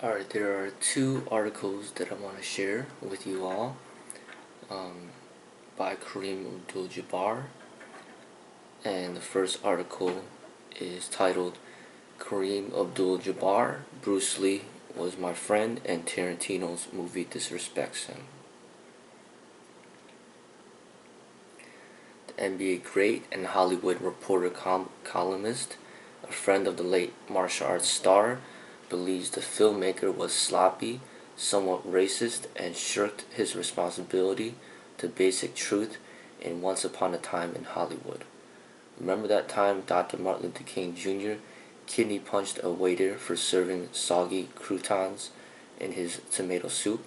Alright, there are two articles that I want to share with you all um, by Kareem Abdul Jabbar. And the first article is titled Kareem Abdul Jabbar, Bruce Lee was my friend and Tarantino's movie disrespects him. The NBA great and Hollywood reporter columnist, a friend of the late martial arts star, believes the filmmaker was sloppy, somewhat racist, and shirked his responsibility to basic truth in Once Upon a Time in Hollywood. Remember that time Dr. Martin Luther King Jr. kidney punched a waiter for serving soggy croutons in his tomato soup?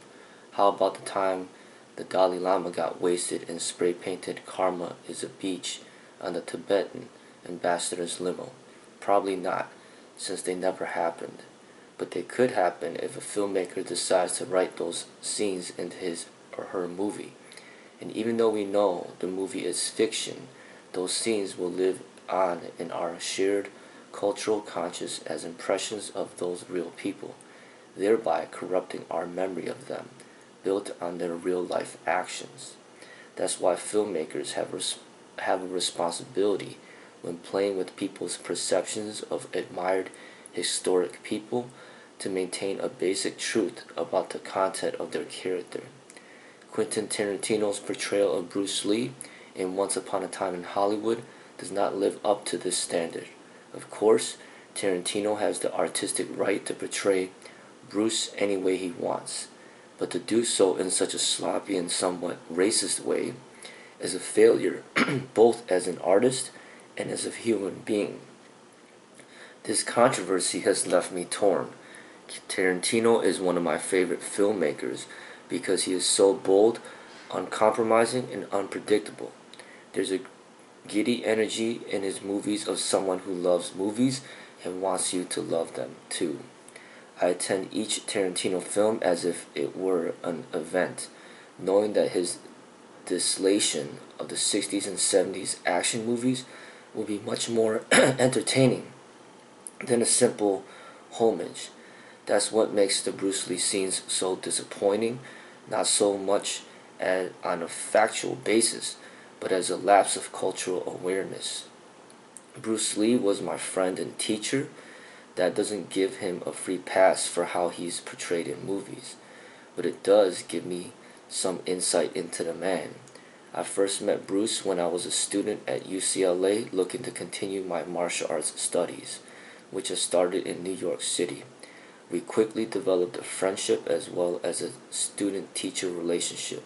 How about the time the Dalai Lama got wasted and spray painted "Karma is a beach" on the Tibetan ambassador's limo? Probably not, since they never happened. But they could happen if a filmmaker decides to write those scenes into his or her movie. And even though we know the movie is fiction, those scenes will live on in our shared cultural conscious as impressions of those real people, thereby corrupting our memory of them, built on their real-life actions. That's why filmmakers have a responsibility when playing with people's perceptions of admired historic people to maintain a basic truth about the content of their character. Quentin Tarantino's portrayal of Bruce Lee in Once Upon a Time in Hollywood does not live up to this standard. Of course, Tarantino has the artistic right to portray Bruce any way he wants, but to do so in such a sloppy and somewhat racist way is a failure both as an artist and as a human being. This controversy has left me torn. Tarantino is one of my favorite filmmakers because he is so bold, uncompromising, and unpredictable. There's a giddy energy in his movies of someone who loves movies and wants you to love them too. I attend each Tarantino film as if it were an event, knowing that his distillation of the 60s and 70s action movies will be much more entertaining than a simple homage. That's what makes the Bruce Lee scenes so disappointing, not so much on a factual basis, but as a lapse of cultural awareness. Bruce Lee was my friend and teacher. That doesn't give him a free pass for how he's portrayed in movies, but it does give me some insight into the man. I first met Bruce when I was a student at UCLA looking to continue my martial arts studies, which had started in New York City. We quickly developed a friendship as well as a student-teacher relationship.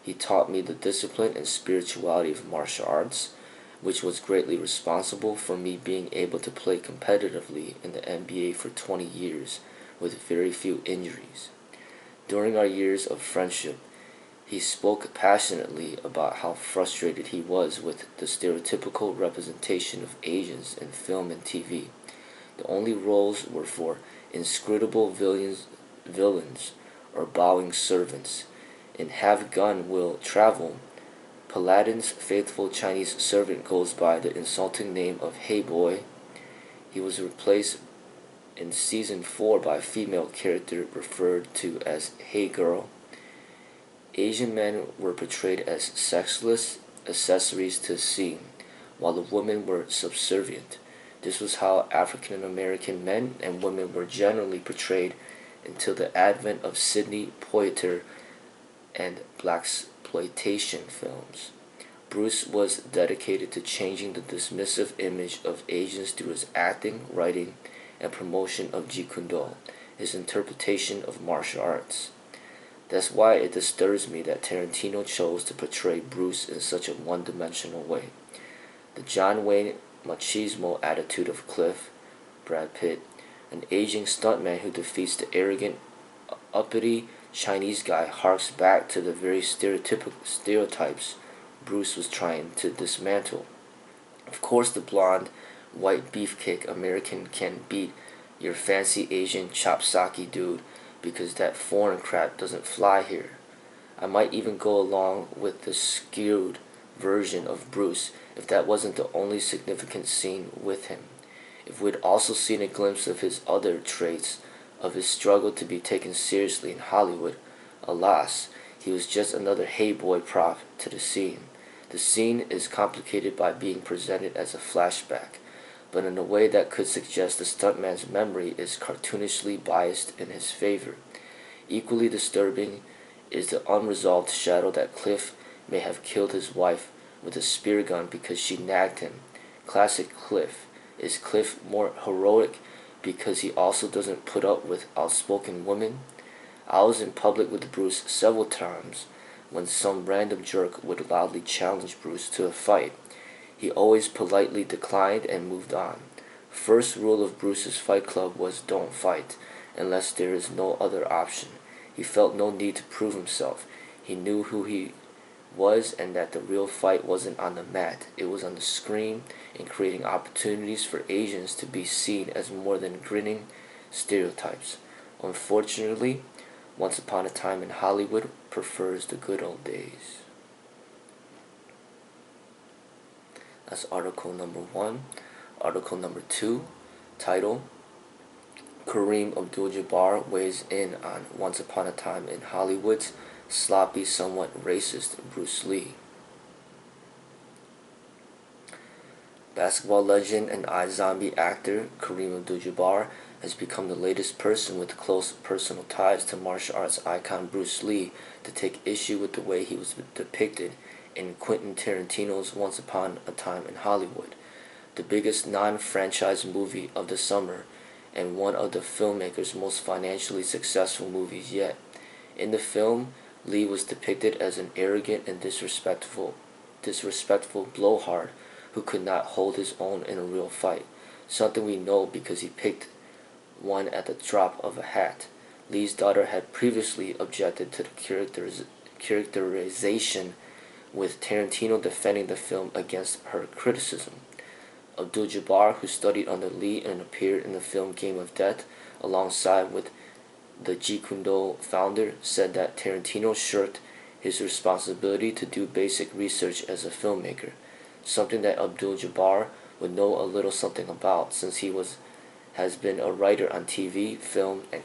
He taught me the discipline and spirituality of martial arts, which was greatly responsible for me being able to play competitively in the NBA for 20 years with very few injuries. During our years of friendship, he spoke passionately about how frustrated he was with the stereotypical representation of Asians in film and TV. The only roles were for inscrutable villains or bowing servants. In Have Gun Will Travel, Paladins' faithful Chinese servant goes by the insulting name of Hey Boy. He was replaced in Season 4 by a female character referred to as Hey Girl. Asian men were portrayed as sexless accessories to the scene, while the women were subservient. This was how African American men and women were generally portrayed until the advent of Sidney Poitier and blaxploitation films. Bruce was dedicated to changing the dismissive image of Asians through his acting, writing, and promotion of Jeet Kune Do, his interpretation of martial arts. That's why it disturbs me that Tarantino chose to portray Bruce in such a one-dimensional way. The John Wayne machismo attitude of Cliff, Brad Pitt, an aging stuntman who defeats the arrogant, uppity Chinese guy, harks back to the very stereotypes Bruce was trying to dismantle. Of course, the blonde, white beefcake American can beat your fancy Asian chopsaki dude because that foreign crap doesn't fly here. I might even go along with the skewed version of Bruce if that wasn't the only significant scene with him. If we'd also seen a glimpse of his other traits of his struggle to be taken seriously in Hollywood. Alas, he was just another hey boy prop to the scene. The scene is complicated by being presented as a flashback, but in a way that could suggest the stuntman's memory is cartoonishly biased in his favor. Equally disturbing is the unresolved shadow that Cliff may have killed his wife with a spear gun because she nagged him. Classic Cliff. Is Cliff more heroic because he also doesn't put up with outspoken women? I was in public with Bruce several times when some random jerk would loudly challenge Bruce to a fight. He always politely declined and moved on. First rule of Bruce's Fight Club was don't fight, unless there is no other option. He felt no need to prove himself. He knew who he was and that the real fight wasn't on the mat. It was on the screen and creating opportunities for Asians to be seen as more than grinning stereotypes. Unfortunately, Once Upon a Time in Hollywood prefers the good old days. That's article number 1. Article number 2, title, Kareem Abdul Jabbar weighs in on Once Upon a Time in Hollywood's sloppy, somewhat racist Bruce Lee. Basketball legend and iZombie actor Kareem Abdul Jabbar has become the latest person with close personal ties to martial arts icon Bruce Lee to take issue with the way he was depicted in Quentin Tarantino's Once Upon a Time in Hollywood, the biggest non-franchise movie of the summer and one of the filmmaker's most financially successful movies yet. In the film, Lee was depicted as an arrogant and disrespectful blowhard who could not hold his own in a real fight, something we know because he picked one at the drop of a hat. Lee's daughter had previously objected to the characterization, with Tarantino defending the film against her criticism. Abdul Jabbar, who studied under Lee and appeared in the film Game of Death alongside with the Jeet Kune Do founder, said that Tarantino shirked his responsibility to do basic research as a filmmaker, something that Abdul Jabbar would know a little something about since he has been a writer on TV, film, and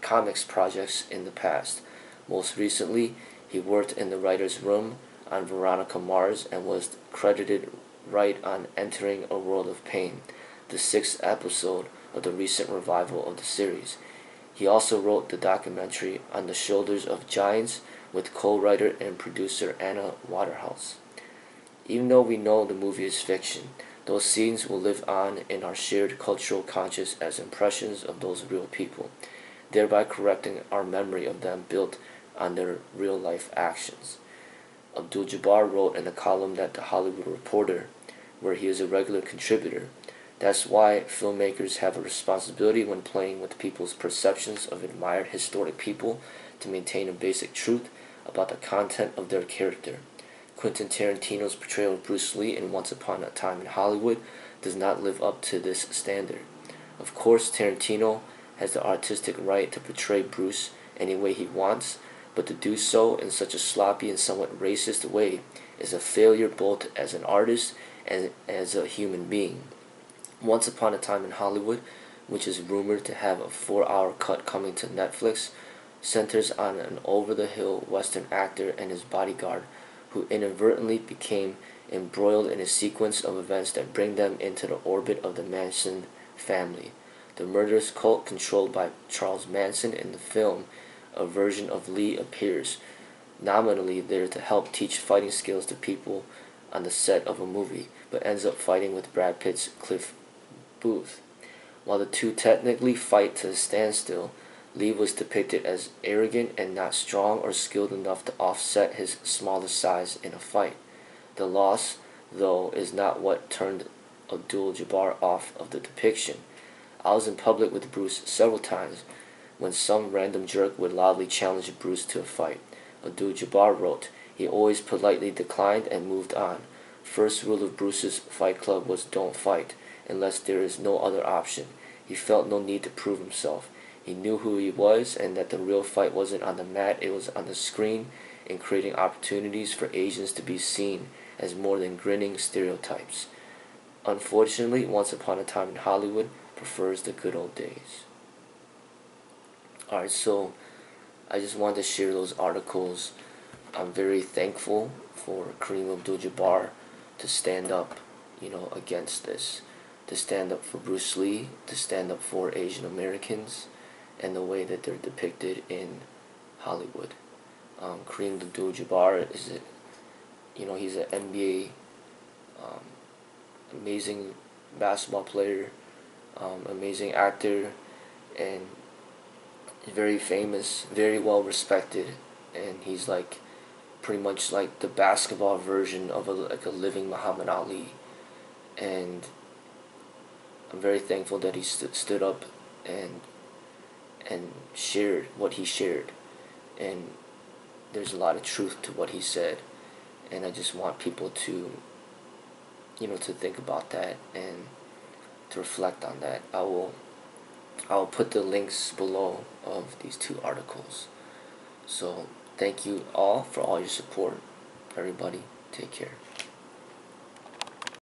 comics projects in the past. Most recently, he worked in the writer's room on Veronica Mars and was credited right on Entering a World of Pain, the 6th episode of the recent revival of the series. He also wrote the documentary On the Shoulders of Giants with co-writer and producer Anna Waterhouse. Even though we know the movie is fiction, those scenes will live on in our shared cultural conscious as impressions of those real people, thereby correcting our memory of them built on their real-life actions. Abdul Jabbar wrote in a column at The Hollywood Reporter, where he is a regular contributor. That's why filmmakers have a responsibility when playing with people's perceptions of admired historic people to maintain a basic truth about the content of their character. Quentin Tarantino's portrayal of Bruce Lee in Once Upon a Time in Hollywood does not live up to this standard. Of course, Tarantino has the artistic right to portray Bruce any way he wants, but to do so in such a sloppy and somewhat racist way is a failure both as an artist and as a human being. Once Upon a Time in Hollywood, which is rumored to have a 4-hour cut coming to Netflix, centers on an over-the-hill Western actor and his bodyguard who inadvertently became embroiled in a sequence of events that bring them into the orbit of the Manson family, the murderous cult controlled by Charles Manson. In the film, a version of Lee appears, nominally there to help teach fighting skills to people on the set of a movie, but ends up fighting with Brad Pitt's Cliff Booth. While the two technically fight to a standstill, Lee was depicted as arrogant and not strong or skilled enough to offset his smaller size in a fight. The loss, though, is not what turned Abdul Jabbar off of the depiction. I was in public with Bruce several times when some random jerk would loudly challenge Bruce to a fight. Abdul Jabbar wrote, he always politely declined and moved on. First rule of Bruce's Fight Club was don't fight, unless there is no other option. He felt no need to prove himself. He knew who he was and that the real fight wasn't on the mat, it was on the screen, and creating opportunities for Asians to be seen as more than grinning stereotypes. Unfortunately, Once Upon a Time in Hollywood prefers the good old days. Alright, so I just wanted to share those articles. I'm very thankful for Kareem Abdul Jabbar to stand up, against this, to stand up for Bruce Lee, to stand up for Asian Americans, and the way that they're depicted in Hollywood. Kareem Abdul-Jabbar he's an NBA amazing basketball player, amazing actor, and very famous, very well respected, and he's like pretty much like the basketball version of a living Muhammad Ali, and I'm very thankful that he stood up and shared what he shared, and there's a lot of truth to what he said, and I just want people to to think about that and to reflect on that. I'll put the links below of these two articles. So thank you all for all your support. Everybody, take care.